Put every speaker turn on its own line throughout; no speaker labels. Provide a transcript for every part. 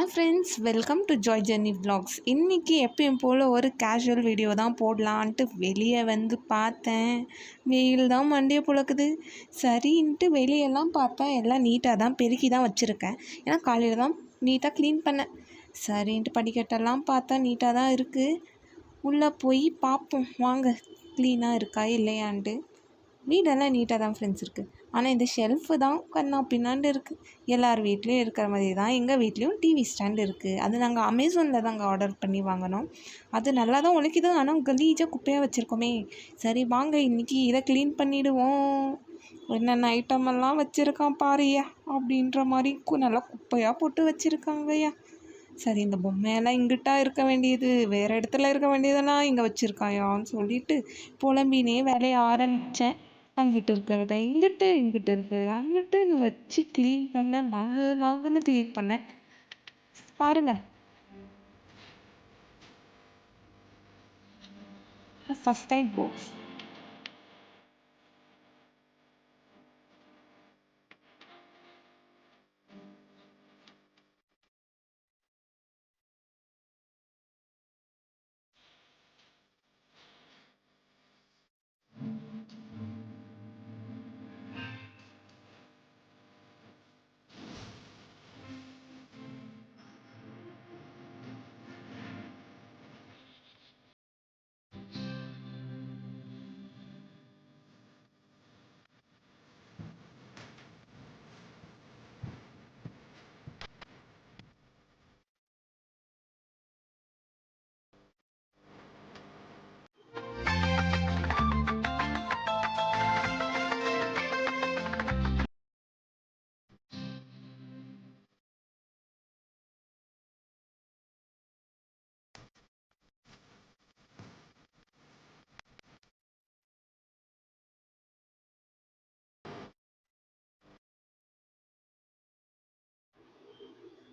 Hi friends, welcome to Joy journey vlogs. இன்றைக்கி எப்பயும் போல் ஒரு கேஷுவல் வீடியோ தான் போடலான்ட்டு வெளியே வந்து பார்த்தேன். வெயில் தான் மண்டையை புழக்குது. சரின்ட்டு வெளியெல்லாம் பார்த்தா எல்லாம் நீட்டாக தான் பெருக்கி தான் வச்சுருக்கேன். ஏன்னா காலையில் தான் நீட்டாக க்ளீன் பண்ணேன். சரின்ட்டு படிக்கட்டெல்லாம் பார்த்தா நீட்டாக தான் இருக்குது. உள்ளே போய் பார்ப்போம் வாங்க, க்ளீனாக இருக்கா இல்லையான்ட்டு. வீடெல்லாம் நீட்டாக தான் ஃப்ரெண்ட்ஸ் இருக்குது. ஆனால் இந்த ஷெல்ஃபு தான் கண்ணா பின்னாண்டு இருக்குது. எல்லார் வீட்லேயும் இருக்கிற மாதிரி தான் எங்கள் வீட்லேயும் டிவி ஸ்டாண்டு இருக்குது. அது நாங்கள் அமேசானில் தாங்க ஆர்டர் பண்ணி வாங்கினோம். அது நல்லா தான் உழைக்குது, ஆனால் கலீஜாக குப்பையாக வச்சுருக்கோமே. சரி வாங்க இன்றைக்கி இதை க்ளீன் பண்ணிவிடுவோம். என்னென்ன ஐட்டமெல்லாம் வச்சுருக்கான் பாருயா அப்படின்ற மாதிரி நல்லா குப்பையாக போட்டு வச்சுருக்காங்கய்யா. சரி இந்த பொம்மையெல்லாம் இங்கிட்டா இருக்க வேண்டியது, வேறு இடத்துல இருக்க வேண்டியதெல்லாம் இங்கே வச்சுருக்காயான்னு சொல்லிட்டு புலம்பினே வேலையை ஆரம்பித்தேன். அங்கிட்டு இருக்கிறத இங்கிட்டு, இங்கிட்டு இருக்கிறத அங்கிட்டு வச்சு க்ளீன் பண்ண நாங்கன்னு க்ளீன் பண்ணேன். பாருங்க, ஃபஸ்ட் டைம் போக்ஸ்.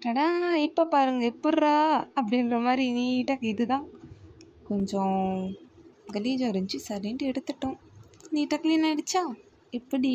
டடா, இப்போ பாருங்க எப்புட்றா அப்படின்ற மாதிரி நீட்டாக. இதுதான் கொஞ்சம் கலீஜாக இருந்துச்சு, சரின்ட்டு எடுத்துட்டோம். நீட்டாக க்ளீன் ஆகிடுச்சா? எப்படி